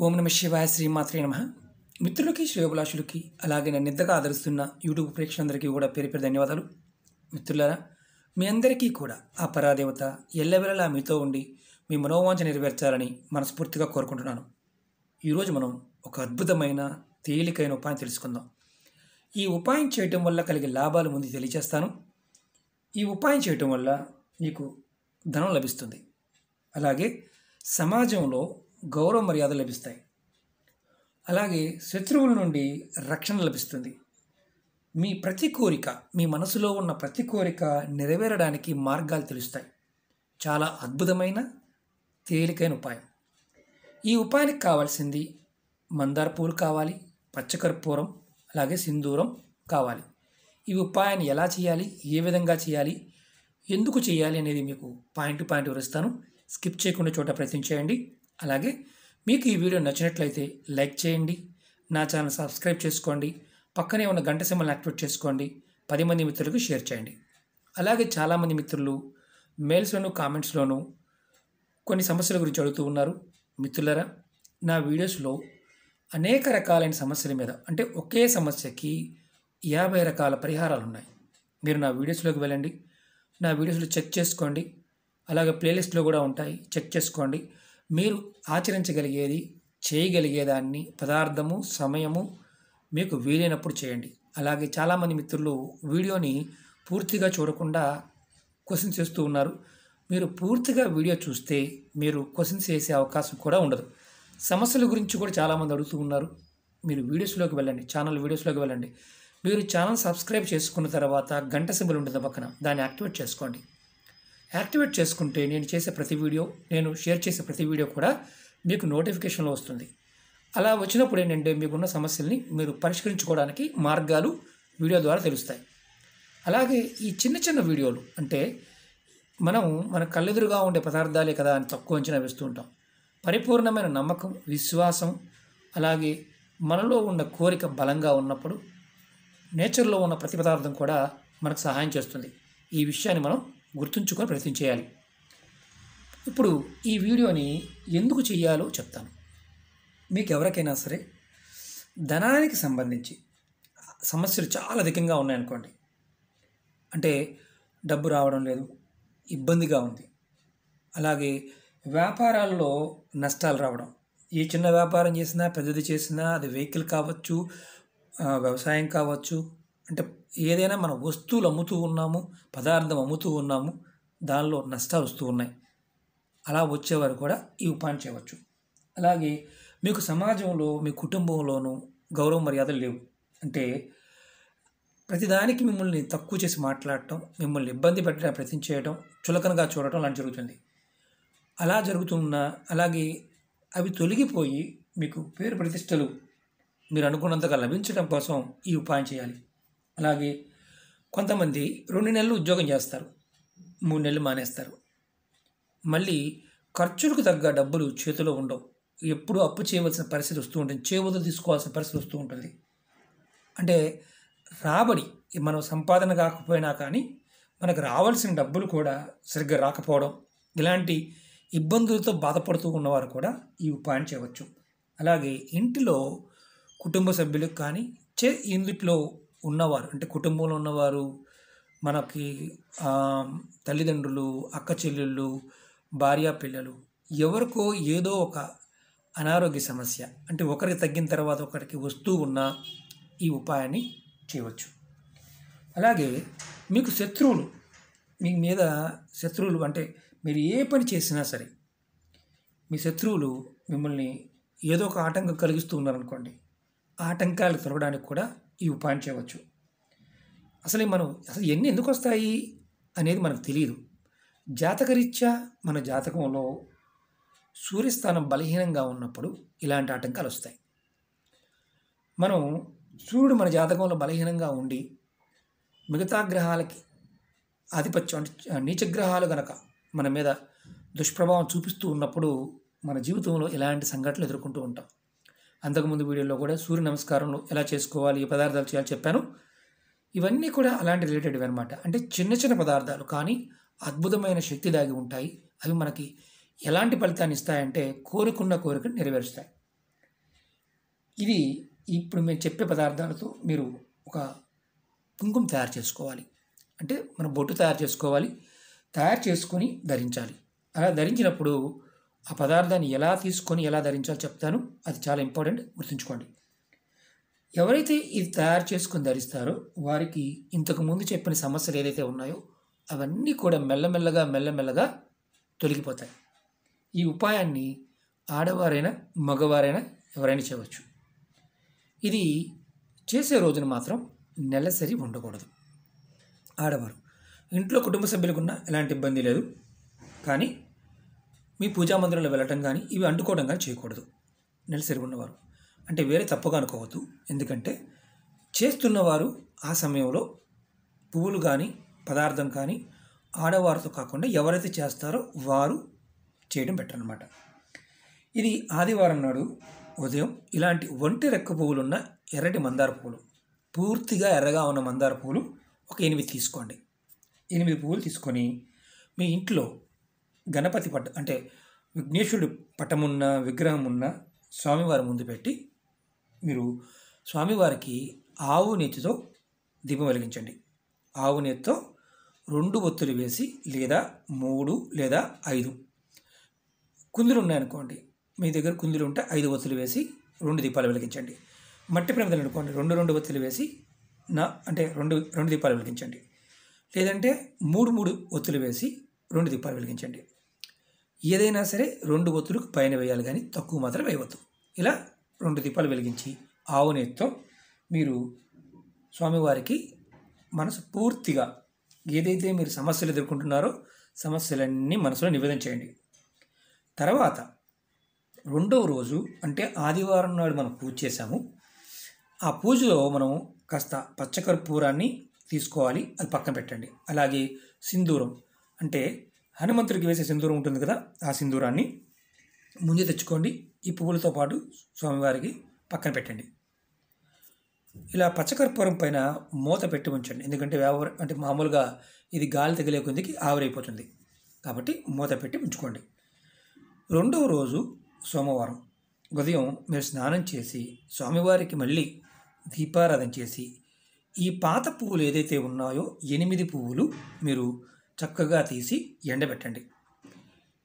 ఓం నమ శివాయ శ్రీమాత్రే నమ. మిత్రులకి శ్రేయోభిలాషులకి అలాగే నన్ను ఇంతగా ఆదరిస్తున్న యూట్యూబ్ ప్రేక్షకులందరికీ కూడా పేరు పేరు ధన్యవాదాలు. మిత్రులారా, మీ అందరికీ కూడా ఆ పరాదేవత ఎల్లవెల్లలా మీతో ఉండి మీ మనోవాంఛ నెరవేర్చాలని మనస్ఫూర్తిగా కోరుకుంటున్నాను. ఈరోజు మనం ఒక అద్భుతమైన తేలికైన ఉపాయం తెలుసుకుందాం. ఈ ఉపాయం చేయటం వల్ల కలిగే లాభాలు ముందు తెలియజేస్తాను. ఈ ఉపాయం చేయటం వల్ల మీకు ధనం లభిస్తుంది, అలాగే సమాజంలో గౌరవ మర్యాదలు లభిస్తాయి, అలాగే శత్రువుల నుండి రక్షణ లభిస్తుంది. మీ ప్రతి కోరిక, మీ మనసులో ఉన్న ప్రతి కోరిక నెరవేరడానికి మార్గాలు తెలుస్తాయి. చాలా అద్భుతమైన తేలికైన ఉపాయం. ఈ ఉపాయానికి కావాల్సింది మందార పూలు కావాలి, పచ్చకర్పూరం, అలాగే సింధూరం కావాలి. ఈ ఉపాయాన్ని ఎలా చేయాలి, ఏ విధంగా చేయాలి, ఎందుకు చేయాలి అనేది మీకు పాయింట్ టు పాయింట్ వివరిస్తాను. స్కిప్ చేయకుండా చోట ప్రయత్నం చేయండి. అలాగే మీకు ఈ వీడియో నచ్చినట్లయితే లైక్ చేయండి, నా ఛానల్ సబ్స్క్రైబ్ చేసుకోండి, పక్కనే ఉన్న గంట సింబల్ని యాక్టివేట్ చేసుకోండి, 10 మంది మిత్రులకు షేర్ చేయండి. అలాగే చాలామంది మిత్రులు మెయిల్స్లోను కామెంట్స్లోను కొన్ని సమస్యల గురించి అడుగుతూ ఉన్నారు. మిత్రులరా, నా వీడియోస్లో అనేక రకాలైన సమస్యల మీద, అంటే ఒకే సమస్యకి 50 రకాల పరిహారాలు ఉన్నాయి. మీరు నా వీడియోస్లోకి వెళ్ళండి, నా వీడియోస్లో చెక్ చేసుకోండి. అలాగే ప్లేలిస్ట్లో కూడా ఉంటాయి, చెక్ చేసుకోండి. మీరు ఆచరించగలిగేది, చేయగలిగేదాన్ని, పదార్థము, సమయము మీకు వీలైనప్పుడు చేయండి. అలాగే చాలామంది మిత్రులు వీడియోని పూర్తిగా చూడకుండా క్వశ్చన్స్ చేస్తూ ఉన్నారు. మీరు పూర్తిగా వీడియో చూస్తే మీరు క్వశ్చన్స్ వేసే అవకాశం కూడా ఉండదు. సమస్యల గురించి కూడా చాలామంది అడుగుతూ ఉన్నారు. మీరు వీడియోస్లోకి వెళ్ళండి, ఛానల్ వీడియోస్లోకి వెళ్ళండి. మీరు ఛానల్ సబ్స్క్రైబ్ చేసుకున్న తర్వాత గంట సింబల్ ఉంటుంది పక్కన, దాన్ని యాక్టివేట్ చేసుకోండి. యాక్టివేట్ చేసుకుంటే నేను చేసే ప్రతి వీడియో, నేను షేర్ చేసే ప్రతి వీడియో కూడా మీకు నోటిఫికేషన్లో వస్తుంది. అలా వచ్చినప్పుడు ఏంటంటే మీకున్న సమస్యల్ని మీరు పరిష్కరించుకోవడానికి మార్గాలు వీడియో ద్వారా తెలుస్తాయి. అలాగే ఈ చిన్న చిన్న వీడియోలు, అంటే మన కళ్ళెదురుగా ఉండే పదార్థాలే కదా అని తక్కువ అంచనా వేస్తూ ఉంటాం. పరిపూర్ణమైన నమ్మకం, విశ్వాసం, అలాగే మనలో ఉన్న కోరిక బలంగా ఉన్నప్పుడు నేచర్లో ఉన్న ప్రతి పదార్థం కూడా మనకు సహాయం చేస్తుంది. ఈ విషయాన్ని మనం గుర్తుంచుకొని ప్రయత్నం చేయాలి. ఇప్పుడు ఈ వీడియోని ఎందుకు చేయాలో చెప్తాను. మీకు ఎవరికైనా సరే ధనానికి సంబంధించి సమస్యలు చాలా అధికంగా ఉన్నాయనుకోండి, అంటే డబ్బు రావడం లేదు, ఇబ్బందిగా ఉంది, అలాగే వ్యాపారాల్లో నష్టాలు రావడం, ఏ చిన్న వ్యాపారం చేసినా పెద్దది చేసినా, అది వెహికల్ కావచ్చు, వ్యవసాయం కావచ్చు, అంటే ఏదైనా మన వస్తువులు అమ్ముతూ ఉన్నాము, పదార్థం అమ్ముతూ ఉన్నాము, దానిలో నష్టాలు వస్తూ ఉన్నాయి. అలా వచ్చేవారు కూడా ఈ ఉపాయం చేయవచ్చు. అలాగే మీకు సమాజంలో, మీ కుటుంబంలోనూ గౌరవ మర్యాదలు లేవు, అంటే ప్రతిదానికి మిమ్మల్ని తక్కువ చేసి మాట్లాడటం, మిమ్మల్ని ఇబ్బంది పెట్టడం, ప్రయత్నం చేయడం, చులకనగా చూడటం లాంటి జరుగుతుంది. అలా జరుగుతున్న, అలాగే అవి తొలగిపోయి మీకు పేరు ప్రతిష్టలు మీరు అనుకున్నంతగా లభించడం కోసం ఈ ఉపాయం చేయాలి. అలాగే కొంతమంది 2 నెలలు ఉద్యోగం చేస్తారు, 3 నెలలు మానేస్తారు. మళ్ళీ ఖర్చులకు తగ్గ డబ్బులు చేతిలో ఉండవు. ఎప్పుడు అప్పు చేయవలసిన పరిస్థితి వస్తూ ఉంటుంది, చేవదులు తీసుకోవాల్సిన పరిస్థితి వస్తూ ఉంటుంది. అంటే రాబడి, మనం సంపాదన కాకపోయినా కానీ మనకు రావాల్సిన డబ్బులు కూడా సరిగ్గా రాకపోవడం, ఇలాంటి ఇబ్బందులతో బాధపడుతూ ఉన్నవారు కూడా ఈ ఉపాయం చేయవచ్చు. అలాగే ఇంటిలో కుటుంబ సభ్యులకు కానీ, ఇందులో ఉన్నవారు, అంటే కుటుంబంలో ఉన్నవారు, మనకి తల్లిదండ్రులు, అక్క చెల్లెళ్ళు, భార్య పిల్లలు, ఎవరికో ఏదో ఒక అనారోగ్య సమస్య, అంటే ఒకరికి తగ్గిన తర్వాత ఒకరికి వస్తూ ఉన్న ఈ ఉపాయాన్ని చేయవచ్చు. అలాగే మీకు శత్రువులు, మీ మీద శత్రువులు, అంటే మీరు ఏ పని చేసినా సరే మీ శత్రువులు మిమ్మల్ని ఏదో ఒక ఆటంకం కలిగిస్తూ ఉన్నారనుకోండి, ఆటంకాలు తొలగడానికి కూడా ఈ ఉపాయం చేయవచ్చు. అసలు ఎన్ని ఎందుకు వస్తాయి అనేది మనకు తెలియదు. జాతకరీత్యా మన జాతకంలో సూర్యస్థానం బలహీనంగా ఉన్నప్పుడు ఇలాంటి ఆటంకాలు వస్తాయి. సూర్యుడు మన జాతకంలో బలహీనంగా ఉండి మిగతా గ్రహాలకి ఆధిపత్యం, అంటే నీచగ్రహాలు కనుక మన మీద దుష్ప్రభావం చూపిస్తూ ఉన్నప్పుడు మన జీవితంలో ఇలాంటి సంఘటనలు ఎదుర్కొంటూ ఉంటాం. అంతకుముందు వీడియోలో కూడా సూర్య నమస్కారంలో ఎలా చేసుకోవాలి, ఏ పదార్థాలు చేయాలి చెప్పాను. ఇవన్నీ కూడా అలాంటి రిలేటెడ్వి అనమాట. అంటే చిన్న చిన్న పదార్థాలు కానీ అద్భుతమైన శక్తి దాగి ఉంటాయి. అవి మనకి ఎలాంటి ఫలితాన్ని ఇస్తాయంటే కోరికను నెరవేరుస్తాయి. ఇది ఇప్పుడు మేము చెప్పే పదార్థాలతో మీరు ఒక కుంకుమ తయారు చేసుకోవాలి. అంటే మనం బొట్టు తయారు చేసుకోవాలి. తయారు చేసుకొని ధరించాలి. అలా ధరించినప్పుడు ఆ పదార్థాన్ని ఎలా తీసుకొని ఎలా ధరించాలో చెప్తాను. అది చాలా ఇంపార్టెంట్, గుర్తుంచుకోండి. ఎవరైతే ఇది తయారు చేసుకొని ధరిస్తారో వారికి ఇంతకుముందు చెప్పిన సమస్యలు ఏదైతే ఉన్నాయో అవన్నీ కూడా మెల్లమెల్లగా తొలగిపోతాయి. ఈ ఉపాయాన్ని ఆడవారైనా మగవారైనా ఎవరైనా చేయవచ్చు. ఇది చేసే రోజున మాత్రం నెలసరి ఉండకూడదు. ఆడవారు ఇంట్లో కుటుంబ సభ్యులకున్న ఎలాంటి ఇబ్బంది లేదు, కానీ మీ పూజా మందిరంలో వెళ్ళటం కానీ ఇవి అంటుకోవడం కానీ చేయకూడదు. నెలసరి ఉన్నవారు అంటే వేరే తప్పుగా అనుకోవద్దు. ఎందుకంటే చేస్తున్నవారు ఆ సమయంలో పువ్వులు కానీ పదార్థం కానీ ఆడవారితో కాకుండా ఎవరైతే చేస్తారో వారు చేయడం బెటర్ అనమాట. ఇది ఆదివారం నాడు ఉదయం ఇలాంటి ఒంటి రెక్క పువ్వులున్న ఎర్రటి మందార పువ్వులు, పూర్తిగా ఎర్రగా ఉన్న మందార పువ్వులు ఒక 8 తీసుకోండి. 8 పువ్వులు తీసుకొని మీ ఇంట్లో గణపతి అంటే విఘ్నేశ్వరుడు పటమున్న విగ్రహం ఉన్న స్వామివారి ముందు పెట్టి మీరు స్వామివారికి ఆవు నెత్తితో దీపం వెలిగించండి. ఆవు నెత్తితో 2 ఒత్తులు వేసి లేదా 3 లేదా 5 కుందులు ఉన్నాయనుకోండి, మీ దగ్గర కుందులు ఉంటే 5 ఒత్తులు వేసి 2 దీపాలు వెలిగించండి. మట్టి ప్రమిదలు అనుకోండి, 2 ఒత్తులు వేసి అంటే 2 దీపాలు వెలిగించండి. లేదంటే 3 ఒత్తులు వేసి 2 దీపాలు వెలిగించండి. ఏదైనా సరే 2 ఒత్తులు పైన వేయాలి, కానీ తక్కువ మాత్రం వేయవద్దు. ఇలా 2 దీపాలు వెలిగించి ఆవు నెయ్యితో మీరు స్వామివారికి మనసు పూర్తిగా ఏదైతే మీరు సమస్యలు ఎదుర్కొంటున్నారో సమస్యలన్నీ మనసులో నివేదన చేయండి. తర్వాత 2వ రోజు అంటే ఆదివారం నాడు మనం పూజ చేశాము. ఆ పూజలో మనం కాస్త పచ్చకర్పూరాన్ని తీసుకోవాలి, అది పక్కన పెట్టండి. అలాగే సింధూరం అంటే హనుమంతుడికి వేసే సింధూరం ఉంటుంది కదా, ఆ సింధూరాన్ని ముందు తెచ్చుకోండి. ఈ పువ్వులతో పాటు స్వామివారికి పక్కన పెట్టండి. ఇలా పచ్చకర్పూరం పైన మూత పెట్టి ఉంచండి. ఎందుకంటే అంటే మామూలుగా ఇది గాలి తగిలే కొద్దికి ఆవిరైపోతుంది, కాబట్టి మూత పెట్టి ఉంచుకోండి. 2వ రోజు సోమవారం ఉదయం మీరు స్నానం చేసి స్వామివారికి మళ్ళీ దీపారాధన చేసి ఈ పాత పువ్వులు ఏదైతే ఉన్నాయో 8 పువ్వులు మీరు చక్కగా తీసి ఎండబెట్టండి.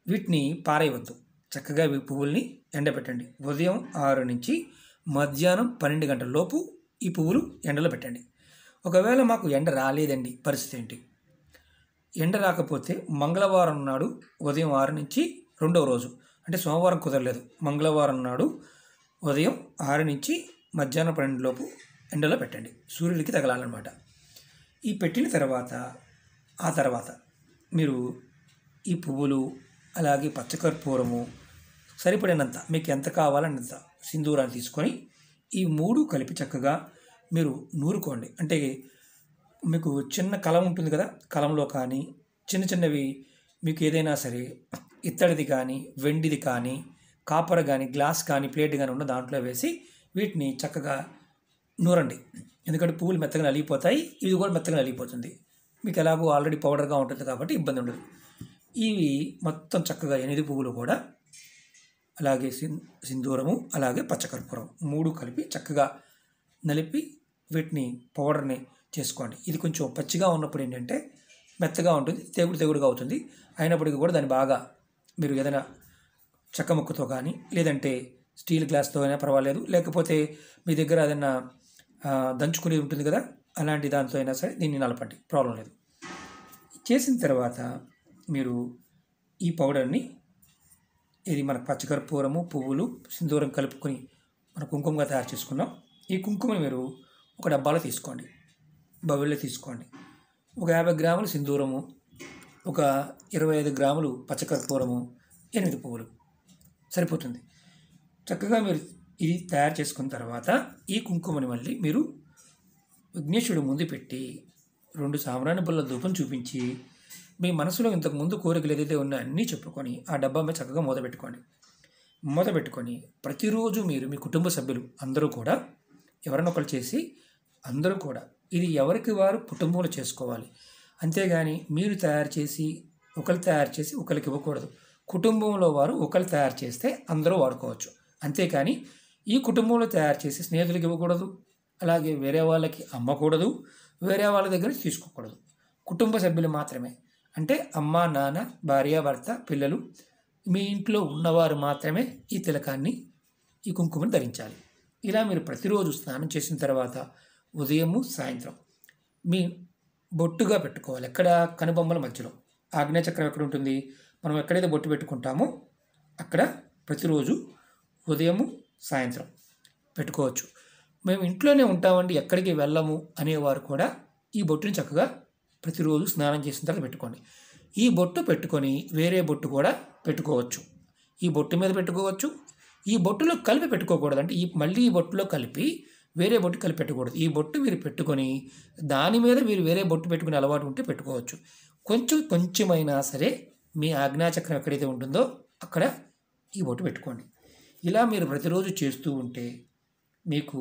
వీటిని పారేయవద్దు. చక్కగా ఈ పువ్వుల్ని ఎండబెట్టండి. ఉదయం 6 నుంచి మధ్యాహ్నం 12 గంటల లోపు ఈ పువ్వులు ఎండలో పెట్టండి. ఒకవేళ మాకు ఎండ రాలేదండి, పరిస్థితి ఏంటి? ఎండ రాకపోతే మంగళవారం నాడు ఉదయం 6 నుంచి 2వ రోజు అంటే సోమవారం కుదరలేదు, మంగళవారం నాడు ఉదయం 6 నుంచి మధ్యాహ్నం 12 లోపు ఎండలో పెట్టండి. సూర్యుడికి తగలాలన్నమాట. ఈ పెట్టిన ఆ తర్వాత మీరు ఈ పువ్వులు అలాగే పచ్చకర్పూరము సరిపడినంత మీకు ఎంత కావాలన్నంత సింధూరాన్ని తీసుకొని ఈ 3 కలిపి చక్కగా మీరు నూరుకోండి. అంటే మీకు చిన్న కలం ఉంటుంది కదా, కలంలో కానీ చిన్నవి మీకు ఏదైనా సరే ఇత్తడిది కానీ వెండిది కానీ కాపర్ కానీ గ్లాస్ కానీ ప్లేట్ కానీ ఉన్న దాంట్లో వేసి వీటిని చక్కగా నూరండి. ఎందుకంటే పువ్వులు మెత్తగా నలిగిపోతాయి, ఇది కూడా మెత్తగా నలిగిపోతుంది. మీకు ఎలాగో ఆల్రెడీ పౌడర్గా ఉంటుంది కాబట్టి ఇబ్బంది ఉండదు. ఇవి మొత్తం చక్కగా 8 పువ్వులు కూడా అలాగే సింధూరము అలాగే పచ్చకర్పూరం 3 కలిపి చక్కగా నలిపి వీటిని పౌడర్ని చేసుకోండి. ఇది కొంచెం పచ్చిగా ఉన్నప్పుడు ఏంటంటే మెత్తగా ఉంటుంది, తెగుడుగా అవుతుంది. అయినప్పటికీ కూడా దాన్ని బాగా మీరు ఏదైనా చెక్క ముక్కతో కానీ లేదంటే స్టీల్ గ్లాస్తో అయినా పర్వాలేదు, లేకపోతే మీ దగ్గర ఏదైనా దంచుకుని ఉంటుంది కదా, అలాంటి దాంతో అయినా సరే దీన్ని నలపండి, ప్రాబ్లం లేదు. చేసిన తర్వాత మీరు ఈ పౌడర్ని ఇది మన పచ్చకర్పూరము పువ్వులు సింధూరం కలుపుకొని మన కుంకుమగా తయారు చేసుకున్నాం. ఈ కుంకుమని మీరు ఒక డబ్బాలో తీసుకోండి, బౌల్లో తీసుకోండి. ఒక 50 గ్రాములు సింధూరము, ఒక 25 గ్రాములు పచ్చకర్పూరము, 8 పువ్వులు సరిపోతుంది. చక్కగా మీరు ఇది తయారు చేసుకున్న తర్వాత ఈ కుంకుమని మళ్ళీ మీరు విఘ్నేశ్వరుడు ముందు పెట్టి 2 సాంబ్రాణి పుల్ల ధూపం చూపించి మీ మనసులో ఇంతకుముందు కోరికలు ఏదైతే ఉన్నాయో అన్నీ చెప్పుకొని ఆ డబ్బా మీద చక్కగా మూత పెట్టుకొని ప్రతిరోజు మీరు మీ కుటుంబ సభ్యులు అందరూ కూడా ఎవరైనా ఒకరు చేసి అందరూ కూడా ఇది ఎవరికి వారు కుటుంబంలో చేసుకోవాలి. అంతేగాని మీరు తయారు చేసి ఒకరికి ఇవ్వకూడదు. కుటుంబంలో వారు ఒకరు తయారు చేస్తే అందరూ వాడుకోవచ్చు. అంతేకాని ఈ కుటుంబంలో తయారు చేసి స్నేహితులకు ఇవ్వకూడదు, అలాగే వేరే వాళ్ళకి అమ్మకూడదు, వేరే వాళ్ళ దగ్గర తీసుకోకూడదు. కుటుంబ సభ్యులు మాత్రమే, అంటే అమ్మ, నాన్న, భార్య, భర్త, పిల్లలు, మీ ఇంట్లో ఉన్నవారు మాత్రమే ఈ తిలకాన్ని, ఈ కుంకుమను ధరించాలి. ఇలా మీరు ప్రతిరోజు స్నానం చేసిన తర్వాత ఉదయము, సాయంత్రం మీ బొట్టుగా పెట్టుకోవాలి. ఎక్కడ? కనుబొమ్మల మధ్యలో. ఆగ్నేయచక్రం ఎక్కడ ఉంటుంది? మనం ఎక్కడైతే బొట్టు పెట్టుకుంటామో అక్కడ ప్రతిరోజు ఉదయము, సాయంత్రం పెట్టుకోవచ్చు. మేము ఇంట్లోనే ఉంటామండి, ఎక్కడికి వెళ్ళము అనేవారు కూడా ఈ బొట్టుని చక్కగా ప్రతిరోజు స్నానం చేసిన తర్వాత పెట్టుకోండి. ఈ బొట్టు పెట్టుకొని వేరే బొట్టు కూడా పెట్టుకోవచ్చు. ఈ బొట్టు మీద పెట్టుకోవచ్చు, ఈ బొట్టులో కలిపి పెట్టుకోకూడదు. అంటే మళ్ళీ ఈ బొట్టులో కలిపి వేరే బొట్టు కలిపి పెట్టకూడదు. ఈ బొట్టు మీరు పెట్టుకొని దాని మీద మీరు వేరే బొట్టు పెట్టుకునే అలవాటు ఉంటే పెట్టుకోవచ్చు. కొంచెమైనా సరే మీ ఆజ్ఞాచక్రం ఎక్కడైతే ఉంటుందో అక్కడ ఈ బొట్టు పెట్టుకోండి. ఇలా మీరు ప్రతిరోజు చేస్తూ ఉంటే మీకు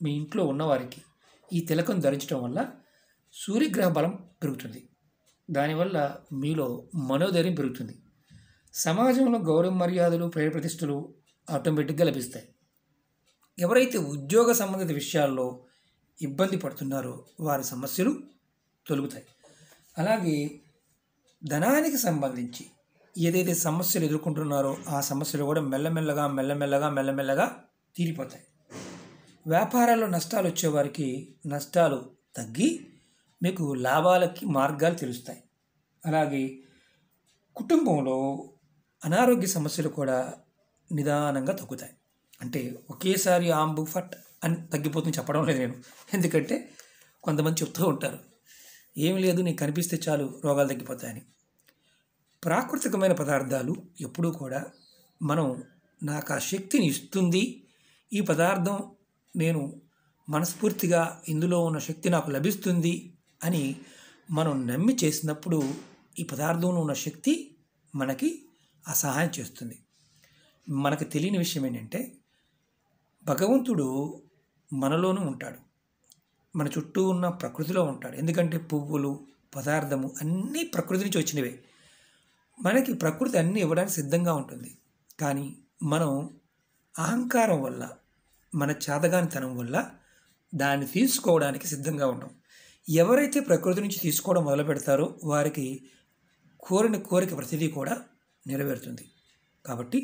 మీ ఇంట్లో ఉన్నవారికి ఈ తిలకం ధరించడం వల్ల సూర్యగ్రహ బలం పెరుగుతుంది. దానివల్ల మీలో మనోధైర్యం పెరుగుతుంది. సమాజంలో గౌరవ మర్యాదలు, పేరు ప్రతిష్టలు ఆటోమేటిక్గా లభిస్తాయి. ఎవరైతే ఉద్యోగ సంబంధిత విషయాల్లో ఇబ్బంది పడుతున్నారో వారి సమస్యలు తొలగుతాయి. అలాగే ధనానికి సంబంధించి ఏదైతే సమస్యలు ఎదుర్కొంటున్నారో ఆ సమస్యలు కూడా మెల్లమెల్లగా తీరిపోతాయి. వ్యాపారాల్లో నష్టాలు వచ్చేవారికి నష్టాలు తగ్గి మీకు లాభాలకి మార్గాలు తెలుస్తాయి. అలాగే కుటుంబంలో అనారోగ్య సమస్యలు కూడా నిదానంగా తగ్గుతాయి. అంటే ఒకేసారి ఆంబు ఫట్ అని తగ్గిపోతుంది చెప్పడం లేదు నేను, ఎందుకంటే కొంతమంది చెప్తూ ఉంటారు ఏమి లేదు నీకు కనిపిస్తే చాలు రోగాలు తగ్గిపోతాయని. ప్రాకృతికమైన పదార్థాలు ఎప్పుడూ కూడా నాకు ఆ శక్తిని ఇస్తుంది, ఈ పదార్థం నేను మనస్ఫూర్తిగా ఇందులో ఉన్న శక్తి నాకు లభిస్తుంది అని మనం నమ్మి చేసినప్పుడు ఈ పదార్థంలో ఉన్న శక్తి మనకి ఆ సహాయం చేస్తుంది. మనకు తెలియని విషయం ఏంటంటే భగవంతుడు మనలోనూ ఉంటాడు, మన చుట్టూ ఉన్న ప్రకృతిలో ఉంటాడు. ఎందుకంటే పువ్వులు, పదార్థము అన్నీ ప్రకృతి నుంచి వచ్చినవే. మనకి ప్రకృతి అన్నీ ఇవ్వడానికి సిద్ధంగా ఉంటుంది. కానీ మనం అహంకారం వల్ల, మన చేతగానితనం వల్ల దాన్ని తీసుకోవడానికి సిద్ధంగా ఉంటాం. ఎవరైతే ప్రకృతి నుంచి తీసుకోవడం మొదలు పెడతారో వారికి కోరిన కోరిక ప్రతిదీ కూడా నెరవేరుతుంది. కాబట్టి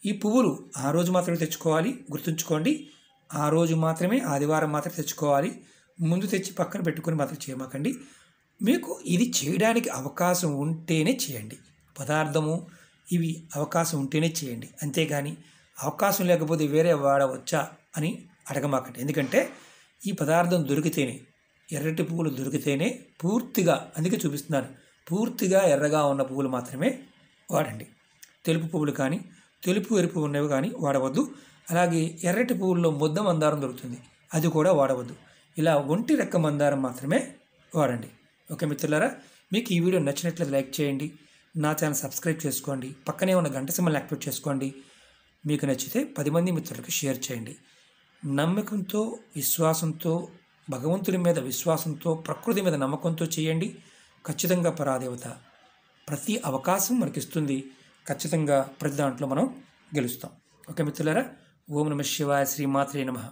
ఈ పువ్వులు ఆ రోజు మాత్రమే తెచ్చుకోవాలి, గుర్తుంచుకోండి. ఆ రోజు మాత్రమే, ఆదివారం మాత్రమే తెచ్చుకోవాలి. ముందు తెచ్చి పక్కన పెట్టుకొని మాత్రం చేయమాకండి. మీకు ఇది చేయడానికి అవకాశం ఉంటేనే చేయండి. పదార్థము ఇవి అవకాశం ఉంటేనే చేయండి. అంతేగాని అవకాశం లేకపోతే వేరే వాడవచ్చా అని అడగమాకండి. ఎందుకంటే ఈ పదార్థం దొరికితేనే, ఎర్రటి పువ్వులు దొరికితేనే పూర్తిగా, అందుకే చూపిస్తున్నాను, పూర్తిగా ఎర్రగా ఉన్న పువ్వులు మాత్రమే వాడండి. తెలుపు పువ్వులు కానీ, తెలుపు ఎరుపు ఉన్నవి కానీ వాడవద్దు. అలాగే ఎర్రటి పువ్వుల్లో ముద్ద మందారం దొరుకుతుంది, అది కూడా వాడవద్దు. ఇలా ఒంటి రెక్క మందారం మాత్రమే వాడండి. ఓకే మిత్రులారా, మీకు ఈ వీడియో నచ్చినట్లయితే లైక్ చేయండి, నా ఛానల్ సబ్స్క్రైబ్ చేసుకోండి, పక్కనే ఉన్న గంట సింబల్ని యాక్టివేట్ చేసుకోండి. మీకు నచ్చితే 10 మంది మిత్రులకు షేర్ చేయండి. నమ్మకంతో, విశ్వాసంతో, భగవంతుడి మీద విశ్వాసంతో, ప్రకృతి మీద నమ్మకంతో చేయండి. ఖచ్చితంగా పరాదేవత ప్రతి అవకాశం మనకిస్తుంది. ఖచ్చితంగా ప్రతి దాంట్లో మనం గెలుస్తాం. ఓకే మిత్రులారా, ఓం నమః శివాయ, శ్రీమాత్రే నమః.